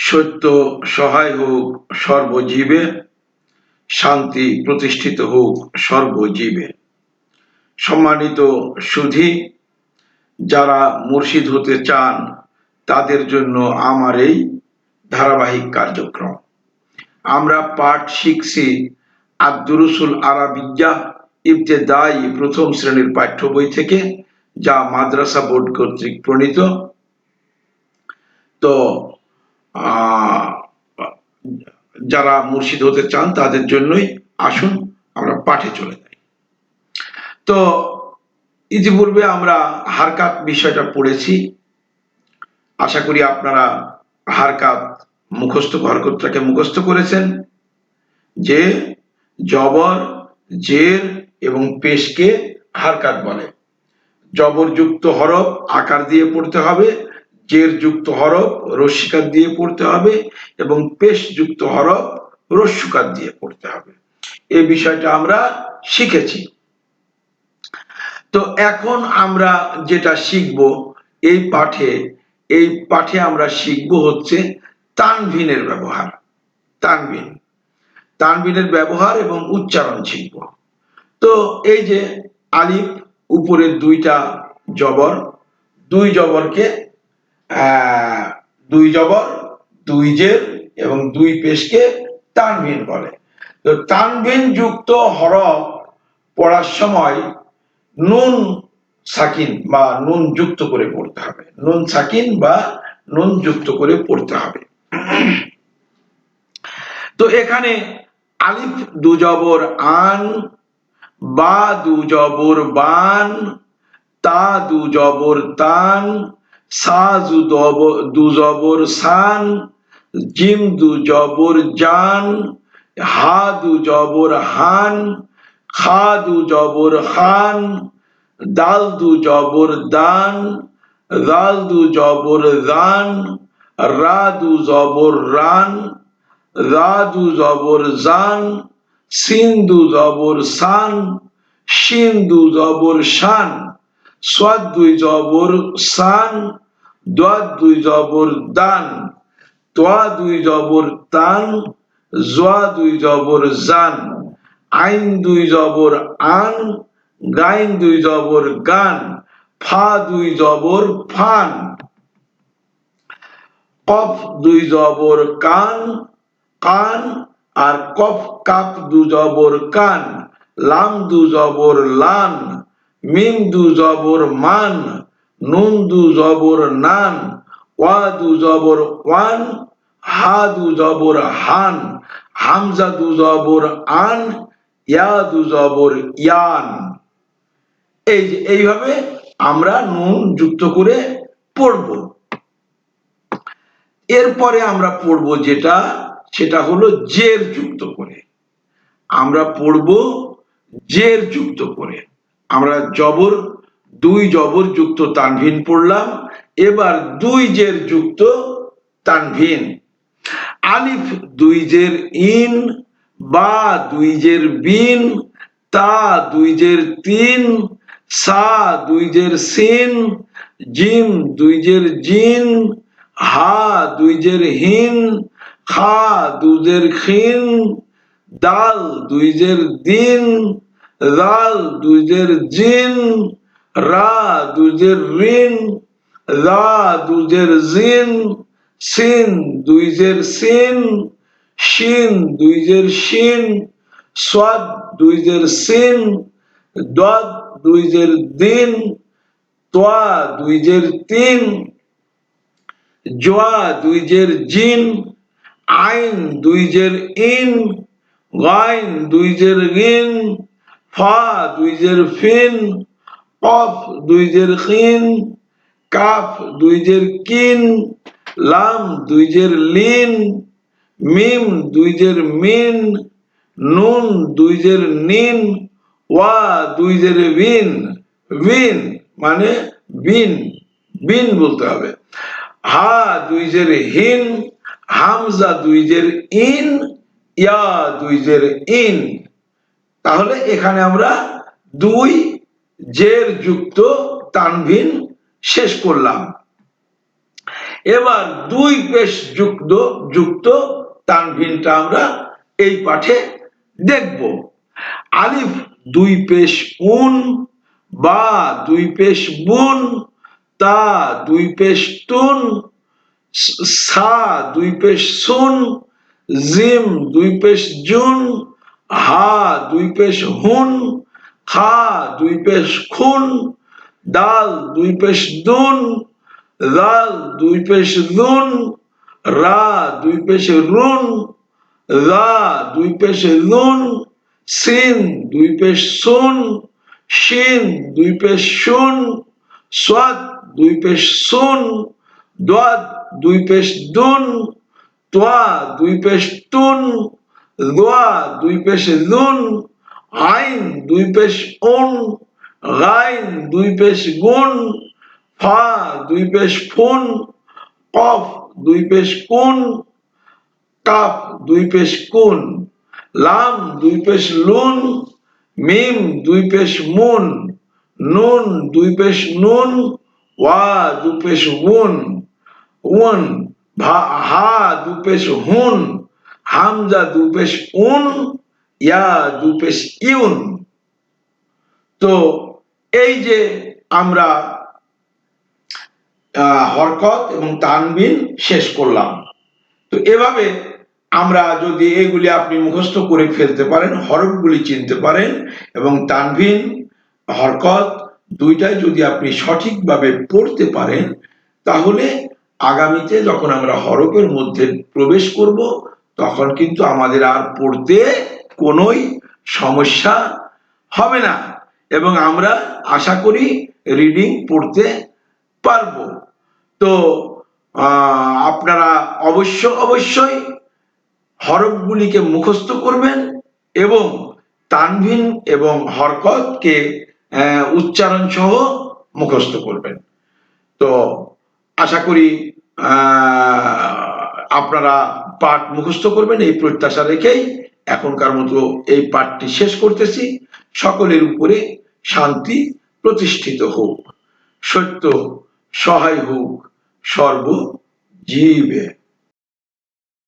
সত্য সহায় হোক সর্বজীবে, শান্তি প্রতিষ্ঠিত হোক সর্বজীবে। সম্মানিত সুধী, যারা মুর্শিদ হতে চান তাদের জন্য আমার এই ধারাবাহিক কার্যক্রম। আমরা পাঠ শিখছি আদ-দুরুসুল আরাবিয়্যা ইবতেদায়ী প্রথম শ্রেণীর পাঠ্য বই থেকে, যা মাদ্রাসা বোর্ড কর্তৃক প্রণীত। তো যারা মুর্শিদ হতে চান তাদের জন্যই আসুন আমরা পাঠে চলে যাই। তো ইতিপূর্বে আমরা হারকাত বিষয়টা পড়েছি। আশা করি আপনারা হারকাত হরকতটাকে মুখস্থ করেছেন, যে জবর, জের এবং পেশকে হারকাত বলে। জবর যুক্ত হরফ আকার দিয়ে পড়তে হবে, জের যুক্ত হরফ রস্যিকার দিয়ে পড়তে হবে এবং পেশ যুক্ত হরফ রস্যকার দিয়ে পড়তে হবে। এই বিষয়টা আমরা শিখেছি। তো এখন আমরা যেটা শিখব এই পাঠে আমরা শিখব হচ্ছে তানভিনের ব্যবহার। তানভিনের ব্যবহার এবং উচ্চারণ শিখব। তো এই যে আলিফ, উপরে দুইটা জবর, দুই জবরকে দুই জবর, দুই জের এবং দুই পেশকে তানভিন বলে। তো তানভিন যুক্ত হরফ পড়ার সময় নুন সাকিন বা নুন যুক্ত করে পড়তে হবে। নুন সাকিন বা নুন যুক্ত করে পড়তে হবে। তো এখানে আলিফ দু জবর আন, বা দু জবর বান, তা দু জবর তান, সা দু জবর সান, জিম দু জবর জান, হা দু জবর হান, খা দু জবর খান, দাল দু জবর দান, রাল দু জবর রান, রা দু জবর রান, রা দু জবর জান, সিন দু জবর সান, শিন দু জবর শান, সাদ দুই জবর সান, দাদ দুই জবর দান, তোয়া দুই জবর তান, জোয়া দুই জবর জান, আইন দুই জবর আন, গাইন দুই জবর গান, ফা দুই জবর ফান, কফ দুই জবর কান, কান, আর কফ কাপ দু জবর কান, লাম দু জবর লান, মিম দু জবর মান, নুন দু জবর নান, ওয়া দু জবর ওয়ান, হা দু জবর হান, হামজা দু জবর আন, ইয়া দু জবর ইয়ান। এইভাবে আমরা নুন যুক্ত করে পড়ব। এরপরে আমরা পড়ব সেটা হলো জের যুক্ত করে। আমরা পড়ব জের যুক্ত করে। আমরা দুই জবর যুক্ত তানভিন পড়লাম, এবার দুই জের যুক্ত তানভিন। আলিফ দুই জের ইন, বা দুই জের বিন, তা দুই জের তিন, সা দুই জের সিন, জিম দুই জের জিন, হা দুই জের হিন, খা দুই জের খিন, দাল দুই জের দিন, রাল দুই জের জিন, রা দুই জের রিন, রা দুই জের জিন, সিন দুই জের সিন, শিন দুই জের শিন, সাদ দুই জের সিন, দাদ দুই জের দিন, তোয়া দুই জের তিন, জোয়া দুই জের জিন, আইন দুই জের ইন, গাইন দুই জের গিন, ফা দুই জের ফিন, কফ দুই জের খিন, কাফ দুই জের কিন, লাম দুই জের লিন, মিম দুই জের মিন, নুন দুই জের নিন, ওয়া দুই জের বিন। বিন মানে বিন বলতে হবে। হা দুই জের হিন, হামজা দুই জের ইন, ইয়া দুই জের ইন। তাহলে এখানে আমরা দুই জের যুক্ত তানভিন শেষ করলাম। এবার দুই পেশ যুক্ত তানভিনটা আমরা এই পাঠে দেখব। আলিফ দুই পেশ উন, বা দুই পেশ বুন, তা দুই পেশ তুন, সা দুই পেশ সুন, জিম দুই পেশ জুন, হা দুই পেশ হুন, খা দুই পেশ খুন, দাল দুই পেশ দুন, রাল দুই পেশ রুন, রা দুই পেশ রুন, রা দুই পেশ রুন, সিন দুই পেশ সুন, শিন দুই পেশ শুন, সাদ দুই পেশ সুন, দাদ দুই পেশ দুন, তোয়া দুই পেশ তুন, রোয়া দুই পেশ রুন, আইন দুই পেশ উন, গাইন দুই পেশ গুন, ফা দুই পেশ ফুন, কফ দুই পেশ কুন, কাফ দুই পেশ কুন, লাম দুই পেশ লুন, মিম দুই পেশ মুন, নুন দুই পেশ নুন, ওয়া দুই পেশ উন, হা দুই পেশ হুন, হামজা দুই পেশ উন, ইয়া দুই পেশ ইউন। তো এই যে আমরা হরকত এবং তানবিন শেষ করলাম। তো এভাবে আমরা যদি এগুলি আপনি মুখস্থ করে ফেলতে পারেন, হরফগুলি চিনতে পারেন এবং তানবিন হরকত দুইটাই যদি আপনি সঠিকভাবে পড়তে পারেন, তাহলে আগামীতে যখন আমরা হরফের মধ্যে প্রবেশ করব তখন কিন্তু আমাদের আর পড়তে কোনোই সমস্যা হবে না এবং আমরা আশা করি রিডিং পড়তে পারবো। তো আপনারা অবশ্যই হরফগুলিকে মুখস্থ করবেন এবং তানভিন এবং হরকতকে উচ্চারণ সহ মুখস্থ করবেন। তো আশা করি আপনারা পাঠ মুখস্থ করবেন এই প্রত্যাশা রেখেই এখনকার মতো এই পাঠটি শেষ করতেছি। সকলের উপরে শান্তি প্রতিষ্ঠিত হোক, সত্য সহায় হোক সর্বজীবে।